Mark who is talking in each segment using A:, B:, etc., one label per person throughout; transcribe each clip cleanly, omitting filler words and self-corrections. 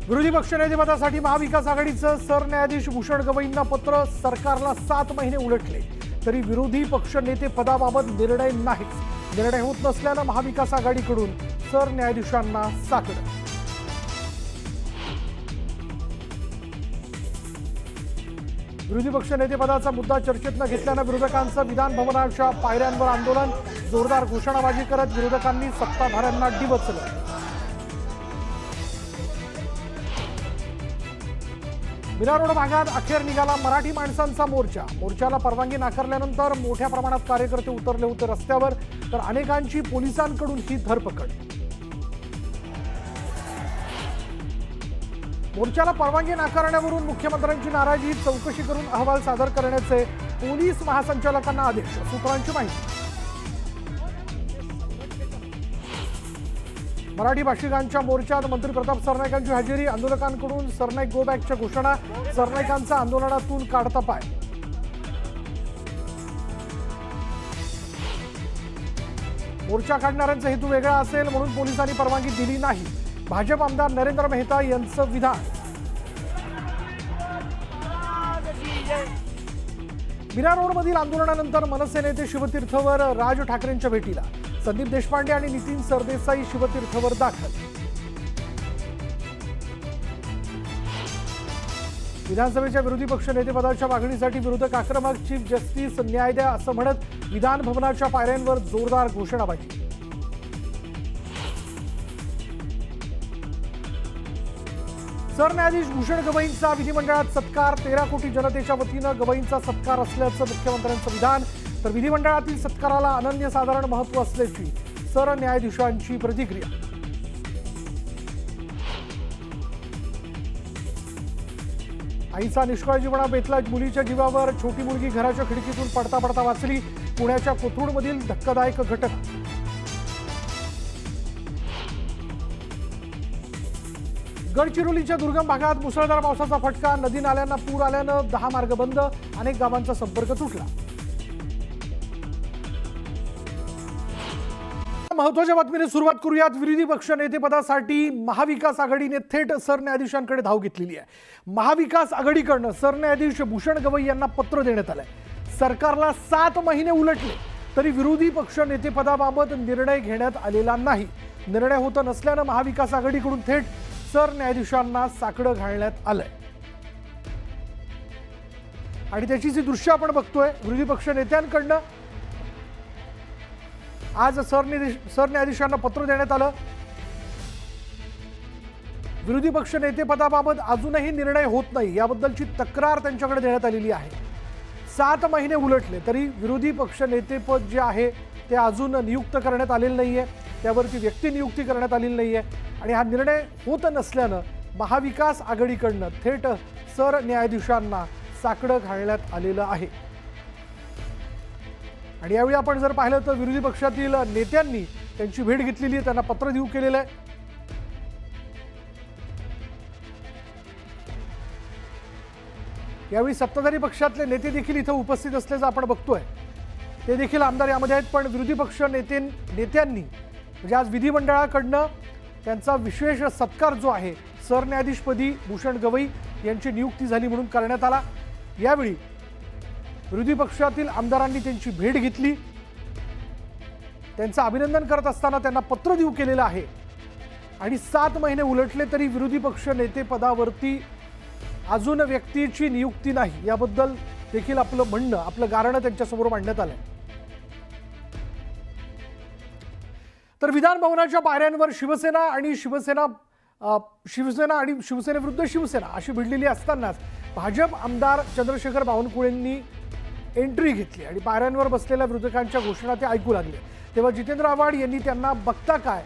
A: विरोधी पक्षनेतेपदासाठी महाविकास आघाडीचं सरन्यायाधीश भूषण गवईंना पत्र. सरकारला 7 महिने उलटले तरी विरोधी पक्षनेते पदाबाबत निर्णय नाहीच. निर्णय होत नसल्यानं महाविकास आघाडीकडून सरन्यायाधीशांना साकडं. विरोधी पक्षनेतेपदाचा मुद्दा चर्चेत न घेतल्यानं विरोधकांचं विधान भवनाच्या पायऱ्यांवर आंदोलन. जोरदार घोषणाबाजी करत विरोधकांनी सत्ताधाऱ्यांना डिवचलं. मीरा रोड भागात अखेर निघाला मराठी माणसांचा मोर्चा. मोर्चाला परवानगी नाकारल्यानंतर मोठ्या प्रमाणात कार्यकर्ते उतरले होते रस्त्यावर, तर अनेकांची पोलिसांकडून ही धरपकड. मोर्चाला परवानगी नाकारण्यावरून मुख्यमंत्र्यांची नाराजी. चौकशी करून अहवाल सादर करण्याचे पोलीस महासंचालकांना आदेश. सूत्रांची माहिती. मराठी भाषिकांच्या मोर्चात मंत्री प्रताप सरनाईकांची हजेरी. आंदोलकांकडून सरनाईक गो बॅकच्या घोषणा. सरनाईकांचा आंदोलनातून काढता पाय. मोर्चा काढणाऱ्यांचा हेतू वेगळा असेल म्हणून पोलिसांनी परवानगी दिली नाही. भाजप आमदार नरेंद्र मेहता यांचं विधान. मीरा रोडमधील आंदोलनानंतर मनसे नेते शिवतीर्थवर राज ठाकरेंच्या भेटीला. संदीप देशपांडे आणि नितीन सरदेसाई शिवतीर्थवर दाखल. विधानसभेच्या विरोधी पक्षनेतेपदाच्या मागणीसाठी विरोधक आक्रमक. चीफ जस्टिस न्याय द्या असं म्हणत विधान भवनाच्या पायऱ्यांवर जोरदार घोषणाबाजी. सरन्यायाधीश भूषण गवईंचा विधिमंडळात सत्कार. 13 कोटी जनतेच्या वतीनं गवईंचा सत्कार असल्याचं मुख्यमंत्र्यांचं विधान. तर विधिमंडळातील सत्काराला अनन्यसाधारण महत्त्व असल्याची सरन्यायाधीशांची प्रतिक्रिया. आईचा निष्काळजीपणा बेतला मुलीच्या जीवावर. छोटी मुलगी घराच्या खिडकीतून पडता पडता वाचली. पुण्याच्या कोथरूडमधील धक्कादायक घटना. गडचिरोलीच्या दुर्गम भागात मुसळधार पावसाचा फटका. नदी नाल्यांना पूर आल्यानं 10 मार्ग बंद. अनेक गावांचा संपर्क तुटला. महत्त्वाच्या बातमीने सुरुवात करूयात. विरोधी पक्षनेतेपदासाठी महाविकास आघाडीने थेट सरन्यायाधीशांकडे धाव घेतलेली आहे. महाविकास आघाडीकडनं सरन्यायाधीश भूषण गवई यांना पत्र देण्यात आलंय. सरकारला 7 महिने उलटले तरी विरोधी पक्षनेतेपदाबाबत निर्णय घेण्यात आलेला नाही. निर्णय होत नसल्यानं महाविकास आघाडीकडून थेट सरन्यायाधीशांना साकडं घालण्यात आलंय. आणि त्याची जी दृश्य आपण बघतोय, विरोधी पक्ष नेत्यांकडनं आज सरन्यायाधीशांना पत्र देण्यात आलं. विरोधी पक्ष नेतेपदाबाबत अजूनही निर्णय होत नाही याबद्दलची तक्रार त्यांच्याकडे देण्यात आलेली आहे. 7 महिने उलटले तरी विरोधी पक्ष नेतेपद जे आहे ते अजून नियुक्त करण्यात आलेलं नाहीये. त्यावरती व्यक्ती नियुक्ती करण्यात आलेली नाहीये. आणि हा निर्णय होत नसल्यानं महाविकास आघाडीकडनं थेट सरन्यायाधीशांना साकडं घालण्यात आलेलं आहे. आणि यावेळी आपण जर पाहिलं तर विरोधी पक्षातील नेत्यांनी त्यांची भेट घेतलेली आहे. त्यांना पत्र देऊ केलेलं आहे. यावेळी सत्ताधारी पक्षातले नेते देखील इथं उपस्थित असल्याचं आपण बघतोय. ते देखील आमदार यामध्ये आहेत. पण विरोधी पक्ष नेत्यांनी म्हणजे आज विधिमंडळाकडनं त्यांचा विशेष सत्कार जो आहे सरन्यायाधीशपदी भूषण गवई यांची नियुक्ती झाली म्हणून करण्यात आला. यावेळी विरोधी पक्षातील आमदारांनी त्यांची भेट घेतली. त्यांचं अभिनंदन करत असताना त्यांना पत्र देऊ केलेलं आहे. आणि 7 महिने उलटले तरी विरोधी पक्ष नेतेपदावरती अजून व्यक्तीची नियुक्ती नाही याबद्दल देखील आपलं म्हणणं, आपलं गाऱ्हाणं त्यांच्यासमोर मांडण्यात आलंय. तर विधान भवनाच्या पायऱ्यांवर शिवसेना आणि शिवसेनेविरुद्ध शिवसेना अशी भिडलेली असतानाच भाजप आमदार चंद्रशेखर बावनकुळेंनी एंट्री घेतली आणि पायऱ्यांवर बसलेल्या विरोधकांच्या घोषणा ते ऐकू लागले. तेव्हा जितेंद्र आव्हाड यांनी त्यांना बघता काय,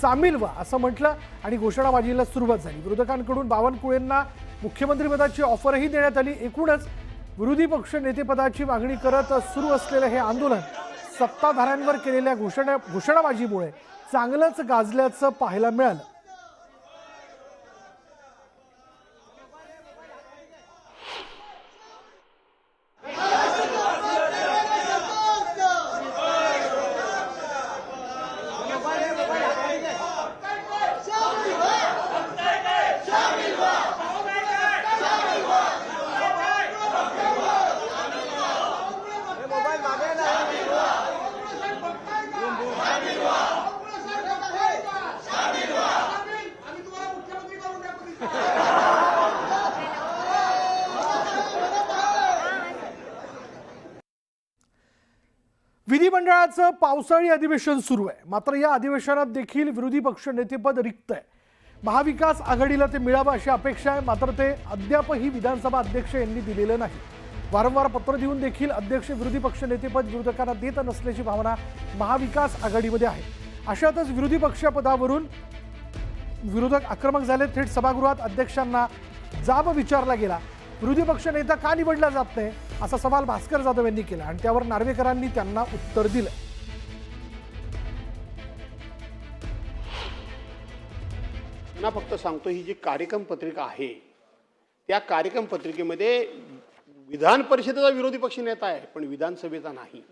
A: सामील व्हा असं म्हटलं आणि घोषणाबाजीला सुरुवात झाली. विरोधकांकडून बावनकुळेंना मुख्यमंत्रीपदाची ऑफरही देण्यात आली. एकूणच विरोधी पक्ष नेतेपदाची मागणी करत सुरू असलेलं हे आंदोलन सत्ताधाऱ्यांवर केलेल्या घोषणाबाजीमुळे चांगलंच गाजल्याचं पाहायला मिळालं. विधिमंडळाचं पावसाळी अधिवेशन सुरू आहे. मात्र या अधिवेशनात देखील विरोधी पक्ष नेतेपद रिक्त आहे. महाविकास आघाडीला ते मिळावं अशी अपेक्षा आहे, मात्र ते अद्यापही विधानसभा अध्यक्ष यांनी दिलेलं नाही. वारंवार पत्र देऊन देखील अध्यक्ष विरोधी पक्ष नेतेपद विरोधकांना देत नसल्याची भावना महाविकास आघाडीमध्ये आहे. अशातच विरोधी पक्षपदावरून विरोधक आक्रमक झाले. थेट सभागृहात अध्यक्षांना जाब विचारला गेला. विरोधी पक्ष नेता का निवडला जात नाही असा सवाल भास्कर जाधव यांनी केला आणि त्यावर नार्वेकरांनी त्यांना उत्तर दिलं.
B: ना फक्त सांगतो, ही जी कार्यक्रम पत्रिका आहे त्या कार्यक्रम पत्रिकेमध्ये विधान परिषदेचा विरोधी पक्ष नेता आहे पण विधानसभेचा नाही.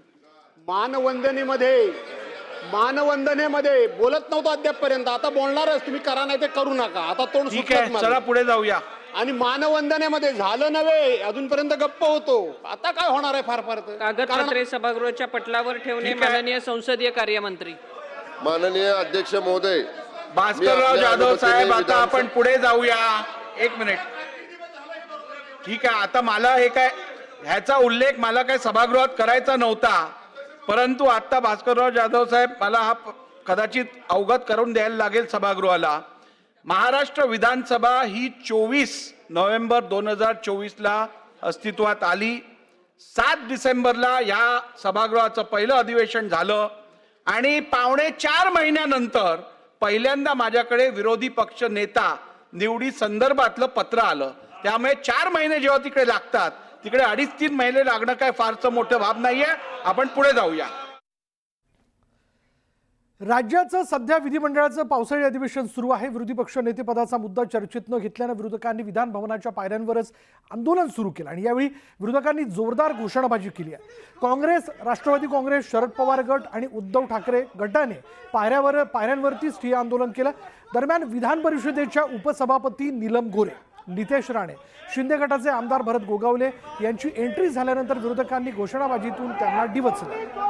B: मानवंदनेमध्ये बोलत नव्हतो अद्यापपर्यंत. आता बोलणारच, तुम्ही करा नाही ते करू नका. आता तोंड सुटलं.
C: चला पुढे जाऊया.
B: आणि मानवंदनेमध्ये झालं नव्हे, अजूनपर्यंत गप्प होतो. आता काय होणार आहे? फार
D: कागदपत्रे सभागृहाच्या पटलावर ठेवणे. माननीय संसदीय कार्यमंत्री,
E: माननीय अध्यक्ष महोदय,
C: भास्करराव जाधव साहेब, आता आपण पुढे जाऊया. एक मिनिट. ठीक आहे, आता मला हे काय ह्याचा उल्लेख मला काय सभागृहात करायचा नव्हता, परंतु आता भास्करराव जाधव साहेब मला हा कदाचित अवगत करून द्यायला लागेल सभागृहाला. महाराष्ट्र विधानसभा ही 24 नोव्हेंबर 2024 ला अस्तित्वात आली. 7 डिसेंबरला या सभागृहाचं पहिलं अधिवेशन झालं आणि 4.5 महिन्यानंतर पहिल्यांदा माझ्याकडे विरोधी पक्ष नेता निवडी संदर्भातलं पत्र आलं. त्यामुळे 4 महिने जेव्हा तिकडे लागतात, तिकडे 2.5-3 महिने लागणं काय फारसं मोठं बाब नाहीये. आपण पुढे जाऊया.
A: राज्याचं सध्या विधिमंडळाचं पावसाळी अधिवेशन सुरू आहे. विरोधी पक्ष नेतेपदाचा मुद्दा चर्चेत न घेतल्यानं विरोधकांनी विधान भवनाच्या पायऱ्यांवरच आंदोलन सुरू केलं आणि यावेळी विरोधकांनी जोरदार घोषणाबाजी केली आहे. काँग्रेस, राष्ट्रवादी काँग्रेस, शरद पवार गट आणि उद्धव ठाकरे गटाने पायऱ्यांवरतीच ठिय्या आंदोलन केलं. दरम्यान विधान परिषदेच्या उपसभापती नीलम गोरे, नितेश राणे, शिंदे गटाचे आमदार भरत गोगावले यांची एंट्री झाल्यानंतर विरोधकांनी घोषणाबाजीतून त्यांना डिवचलं.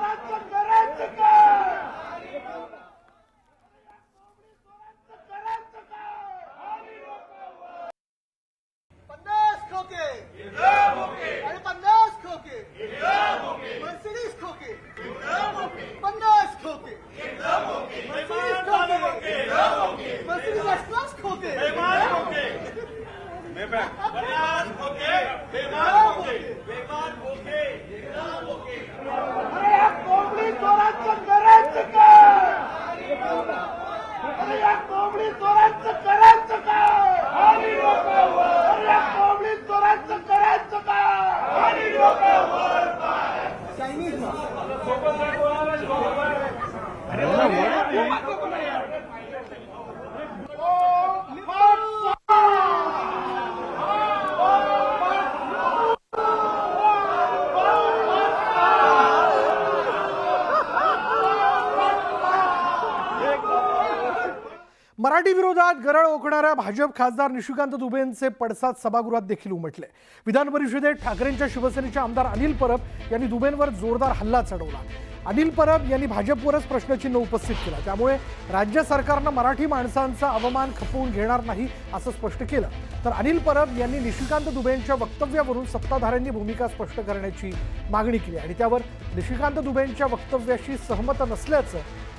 A: मराठी विरोधात गरळ ओकणाऱ्या भाजप खासदार निशिकांत दुबेंचे पडसाद सभागृहात देखील उमटले. विधान परिषदेत ठाकरेंच्या शिवसेनेचे आमदार अनिल परब यांनी दुबेंवर जोरदार हल्ला चढवला. अनिल परब यांनी भाजपवरच प्रश्नचिन्ह उपस्थित केलं. त्यामुळे राज्य सरकारनं मराठी माणसांचा अवमान खपवून घेणार नाही असं स्पष्ट केलं. तर अनिल परब यांनी निशिकांत दुबेंच्या वक्तव्यावरून सत्ताधाऱ्यांनी भूमिका स्पष्ट करण्याची मागणी केली आणि त्यावर निशिकांत दुबेंच्या वक्तव्याशी सहमत नसल्याचं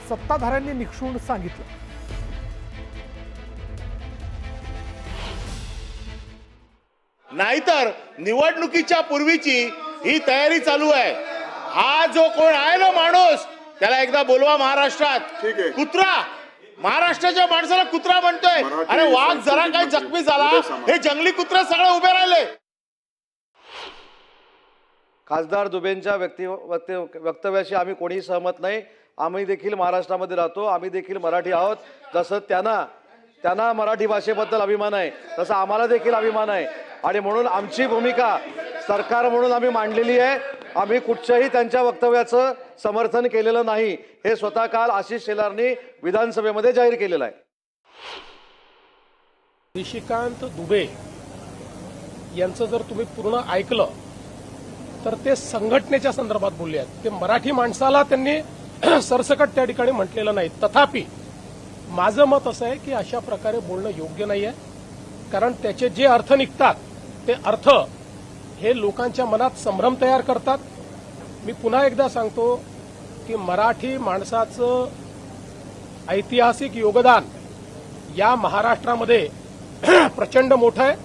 A: सत्ताधाऱ्यांनी निक्षून सांगितलं.
F: नाहीतर निवडणुकीच्या पूर्वीची ही तयारी चालू आहे. हा जो कोण आहे ना माणूस, त्याला एकदा बोलवा महाराष्ट्रात. कुत्रा, महाराष्ट्राच्या माणसाला कुत्रा म्हणतोय. अरे वाघ जरा काही जखमी झाला, हे जंगली कुत्रे सगळे उभे राहिले.
G: खासदार दुबेंच्या वक्तव्याशी आम्ही कोणीही सहमत नाही. आम्ही देखील महाराष्ट्रामध्ये राहतो, आम्ही देखील मराठी आहोत. जसं त्यांना मराठी भाषेबद्दल अभिमान आहे, तसं आम्हाला देखील अभिमान आहे आणि म्हणून आमची भूमिका सरकार म्हणून आम्ही मांडलेली आहे. आम्ही कुठच्याही त्यांच्या वक्तव्याचं समर्थन केलेलं नाही. हे स्वतः काल आशिष शेलारनी विधानसभेमध्ये जाहीर केलेलं आहे.
H: निशिकांत दुबे यांचं जर तुम्ही पूर्ण ऐकलं तर ते संघटनेच्या संदर्भात बोलले आहेत. ते मराठी माणसाला त्यांनी सरसकट त्या ठिकाणी म्हटलेलं नाही. तथापि माझं मत असं आहे की अशा प्रकारे बोलणं योग्य नाही आहे. कारण त्याचे जे अर्थ निघतात ते अर्थ हे लोकांच्या मनात संभ्रम तयार करतात. मी पुन्हा एकदा सांगतो, की मराठी माणसाचं ऐतिहासिक योगदान या महाराष्ट्रामध्ये प्रचंड मोठं आहे